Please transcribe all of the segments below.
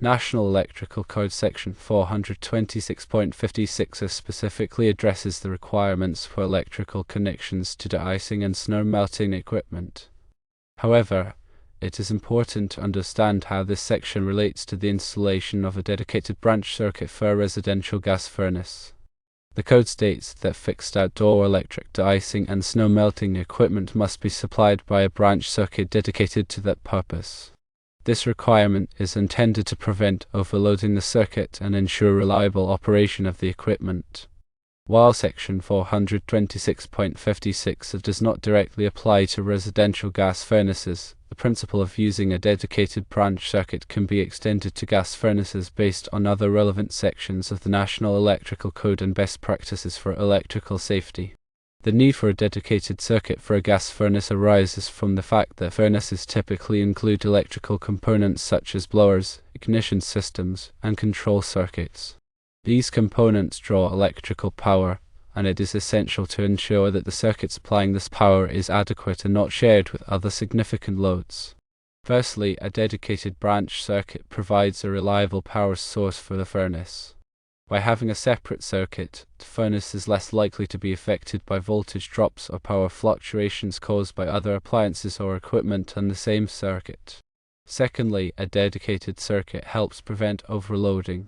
National Electrical Code Section 426.56 specifically addresses the requirements for electrical connections to de-icing and snow melting equipment. However, it is important to understand how this section relates to the installation of a dedicated branch circuit for a residential gas furnace. The code states that fixed outdoor electric de-icing and snow melting equipment must be supplied by a branch circuit dedicated to that purpose. This requirement is intended to prevent overloading the circuit and ensure reliable operation of the equipment. While Section 426.56 does not directly apply to residential gas furnaces, the principle of using a dedicated branch circuit can be extended to gas furnaces based on other relevant sections of the National Electrical Code and best practices for electrical safety. The need for a dedicated circuit for a gas furnace arises from the fact that furnaces typically include electrical components such as blowers, ignition systems, and control circuits. These components draw electrical power, and it is essential to ensure that the circuit supplying this power is adequate and not shared with other significant loads. Firstly, a dedicated branch circuit provides a reliable power source for the furnace. By having a separate circuit, the furnace is less likely to be affected by voltage drops or power fluctuations caused by other appliances or equipment on the same circuit. Secondly, a dedicated circuit helps prevent overloading.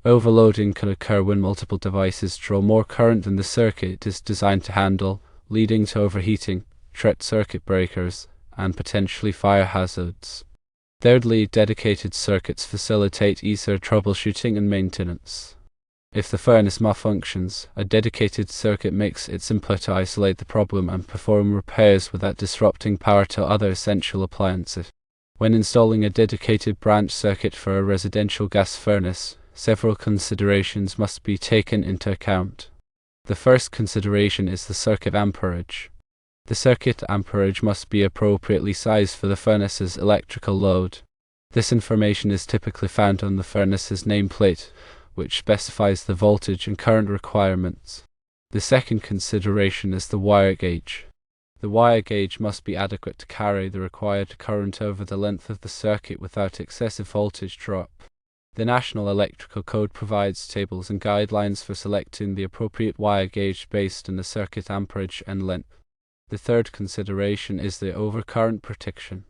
Overloading can occur when multiple devices draw more current than the circuit is designed to handle, leading to overheating, short circuit breakers, and potentially fire hazards. Thirdly, dedicated circuits facilitate easier troubleshooting and maintenance. If the furnace malfunctions, a dedicated circuit makes it simpler to isolate the problem and perform repairs without disrupting power to other essential appliances. When installing a dedicated branch circuit for a residential gas furnace, several considerations must be taken into account. The first consideration is the circuit amperage. The circuit amperage must be appropriately sized for the furnace's electrical load. This information is typically found on the furnace's nameplate, which specifies the voltage and current requirements. The second consideration is the wire gauge. The wire gauge must be adequate to carry the required current over the length of the circuit without excessive voltage drop. The National Electrical Code provides tables and guidelines for selecting the appropriate wire gauge based on the circuit amperage and length. The third consideration is the overcurrent protection.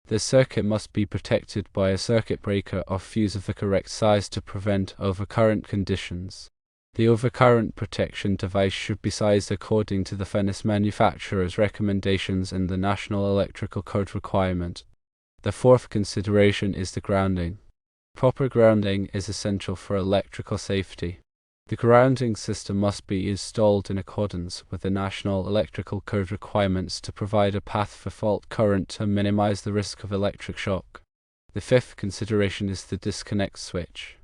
The circuit must be protected by a circuit breaker or fuse of the correct size to prevent overcurrent conditions. The overcurrent protection device should be sized according to the furnace manufacturer's recommendations and the National Electrical Code requirement. The fourth consideration is the grounding. Proper grounding is essential for electrical safety. The grounding system must be installed in accordance with the National Electrical Code requirements to provide a path for fault current and minimize the risk of electric shock. The fifth consideration is the disconnect switch.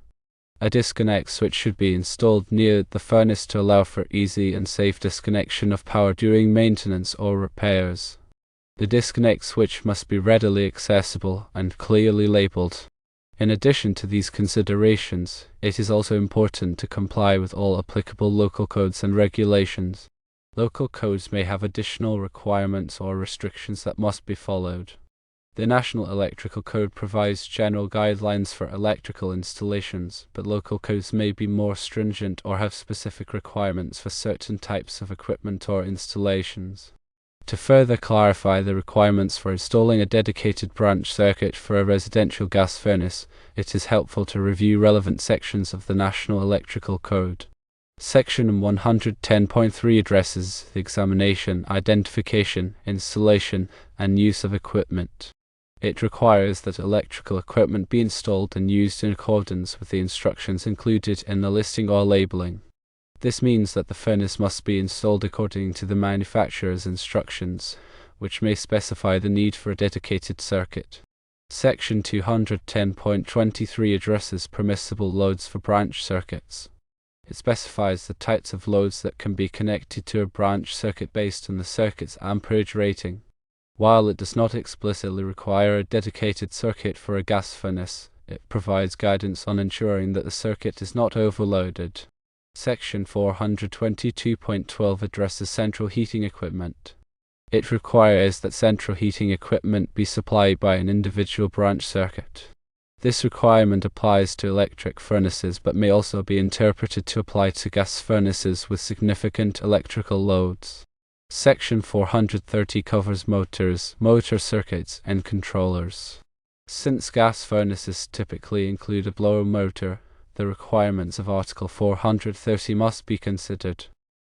A disconnect switch should be installed near the furnace to allow for easy and safe disconnection of power during maintenance or repairs. The disconnect switch must be readily accessible and clearly labeled. In addition to these considerations, it is also important to comply with all applicable local codes and regulations. Local codes may have additional requirements or restrictions that must be followed. The National Electrical Code provides general guidelines for electrical installations, but local codes may be more stringent or have specific requirements for certain types of equipment or installations. To further clarify the requirements for installing a dedicated branch circuit for a residential gas furnace, it is helpful to review relevant sections of the National Electrical Code. Section 110.3 addresses the examination, identification, installation, and use of equipment. It requires that electrical equipment be installed and used in accordance with the instructions included in the listing or labeling. This means that the furnace must be installed according to the manufacturer's instructions, which may specify the need for a dedicated circuit. Section 210.23 addresses permissible loads for branch circuits. It specifies the types of loads that can be connected to a branch circuit based on the circuit's amperage rating. While it does not explicitly require a dedicated circuit for a gas furnace, it provides guidance on ensuring that the circuit is not overloaded. Section 422.12 addresses central heating equipment. It requires that central heating equipment be supplied by an individual branch circuit. This requirement applies to electric furnaces but may also be interpreted to apply to gas furnaces with significant electrical loads. Section 430 covers motors, motor circuits, and controllers. Since gas furnaces typically include a blower motor, the requirements of Article 430 must be considered.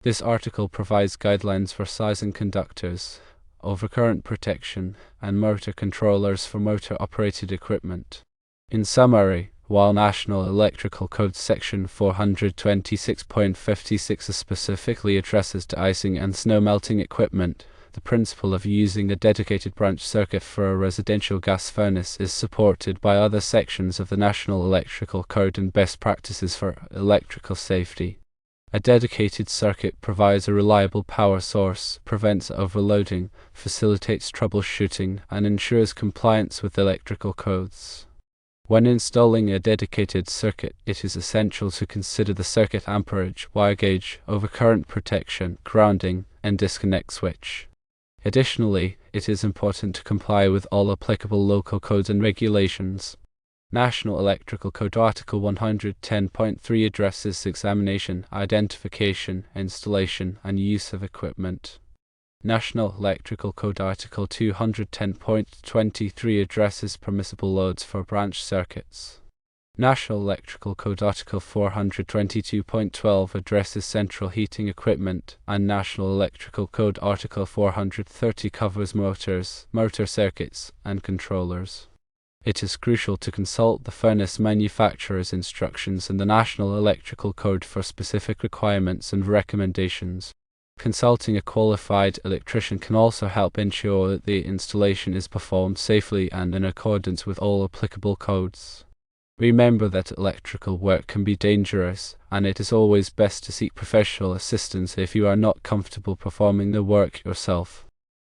This article provides guidelines for sizing conductors, overcurrent protection, and motor controllers for motor-operated equipment. In summary, while National Electrical Code Section 426.56 specifically addresses de-icing and snow-melting equipment, the principle of using a dedicated branch circuit for a residential gas furnace is supported by other sections of the National Electrical Code and best practices for electrical safety. A dedicated circuit provides a reliable power source, prevents overloading, facilitates troubleshooting, and ensures compliance with electrical codes. When installing a dedicated circuit, it is essential to consider the circuit amperage, wire gauge, overcurrent protection, grounding, and disconnect switch. Additionally, it is important to comply with all applicable local codes and regulations. National Electrical Code Article 110.3 addresses examination, identification, installation, and use of equipment. National Electrical Code Article 210.23 addresses permissible loads for branch circuits. National Electrical Code Article 422.12 addresses central heating equipment, and National Electrical Code Article 430 covers motors, motor circuits, and controllers. It is crucial to consult the furnace manufacturer's instructions and the National Electrical Code for specific requirements and recommendations. Consulting a qualified electrician can also help ensure that the installation is performed safely and in accordance with all applicable codes. Remember that electrical work can be dangerous, and it is always best to seek professional assistance if you are not comfortable performing the work yourself.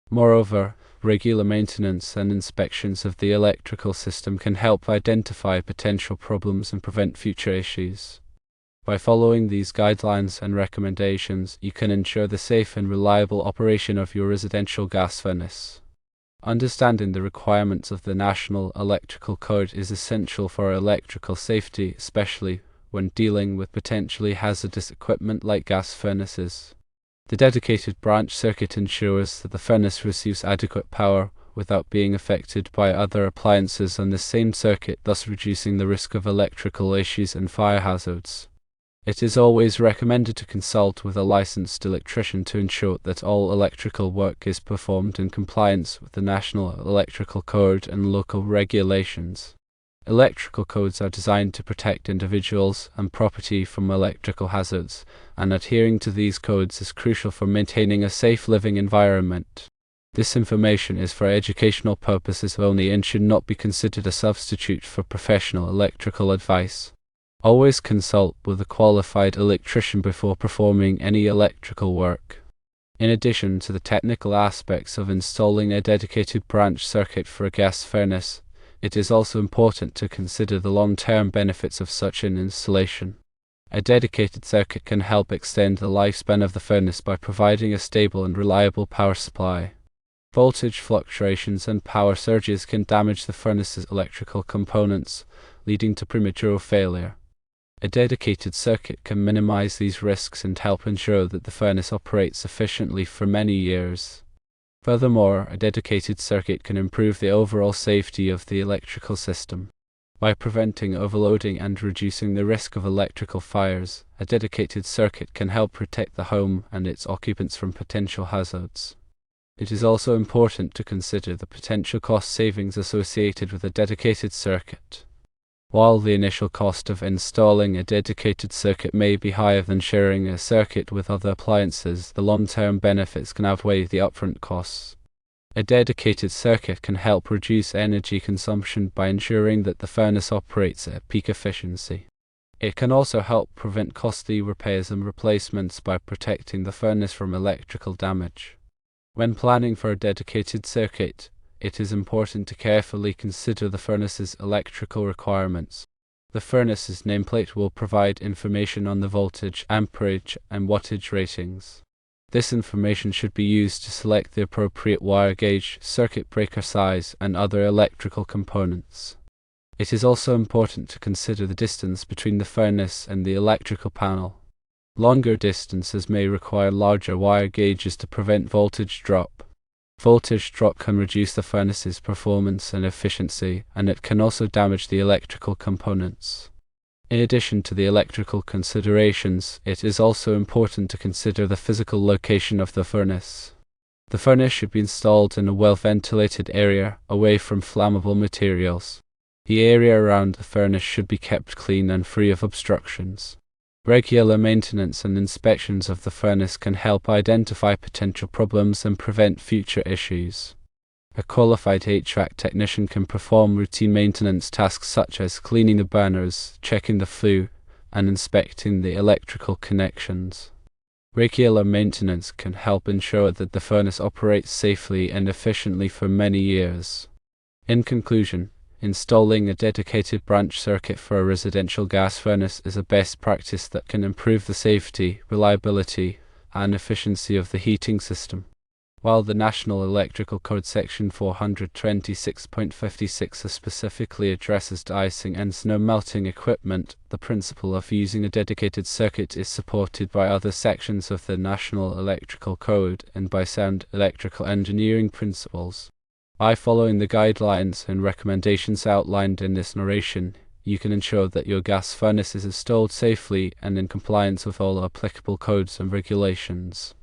Moreover, regular maintenance and inspections of the electrical system can help identify potential problems and prevent future issues. By following these guidelines and recommendations, you can ensure the safe and reliable operation of your residential gas furnace. Understanding the requirements of the National Electrical Code is essential for electrical safety, especially when dealing with potentially hazardous equipment like gas furnaces. The dedicated branch circuit ensures that the furnace receives adequate power without being affected by other appliances on the same circuit, thus reducing the risk of electrical issues and fire hazards. It is always recommended to consult with a licensed electrician to ensure that all electrical work is performed in compliance with the National Electrical Code and local regulations. Electrical codes are designed to protect individuals and property from electrical hazards, and adhering to these codes is crucial for maintaining a safe living environment. This information is for educational purposes only and should not be considered a substitute for professional electrical advice. Always consult with a qualified electrician before performing any electrical work. In addition to the technical aspects of installing a dedicated branch circuit for a gas furnace, it is also important to consider the long-term benefits of such an installation. A dedicated circuit can help extend the lifespan of the furnace by providing a stable and reliable power supply. Voltage fluctuations and power surges can damage the furnace's electrical components, leading to premature failure. A dedicated circuit can minimize these risks and help ensure that the furnace operates efficiently for many years. Furthermore, a dedicated circuit can improve the overall safety of the electrical system. By preventing overloading and reducing the risk of electrical fires, a dedicated circuit can help protect the home and its occupants from potential hazards. It is also important to consider the potential cost savings associated with a dedicated circuit. While the initial cost of installing a dedicated circuit may be higher than sharing a circuit with other appliances, the long-term benefits can outweigh the upfront costs. A dedicated circuit can help reduce energy consumption by ensuring that the furnace operates at peak efficiency. It can also help prevent costly repairs and replacements by protecting the furnace from electrical damage. When planning for a dedicated circuit, it is important to carefully consider the furnace's electrical requirements. The furnace's nameplate will provide information on the voltage, amperage, and wattage ratings. This information should be used to select the appropriate wire gauge, circuit breaker size, and other electrical components. It is also important to consider the distance between the furnace and the electrical panel. Longer distances may require larger wire gauges to prevent voltage drop. Voltage drop can reduce the furnace's performance and efficiency, and it can also damage the electrical components. In addition to the electrical considerations, it is also important to consider the physical location of the furnace. The furnace should be installed in a well-ventilated area, away from flammable materials. The area around the furnace should be kept clean and free of obstructions. Regular maintenance and inspections of the furnace can help identify potential problems and prevent future issues. A qualified HVAC technician can perform routine maintenance tasks such as cleaning the burners, checking the flue, and inspecting the electrical connections. Regular maintenance can help ensure that the furnace operates safely and efficiently for many years. In conclusion, installing a dedicated branch circuit for a residential gas furnace is a best practice that can improve the safety, reliability, and efficiency of the heating system. While the National Electrical Code Section 426.56 specifically addresses de-icing and snow melting equipment, the principle of using a dedicated circuit is supported by other sections of the National Electrical Code and by sound electrical engineering principles. By following the guidelines and recommendations outlined in this narration, you can ensure that your gas furnace is installed safely and in compliance with all applicable codes and regulations.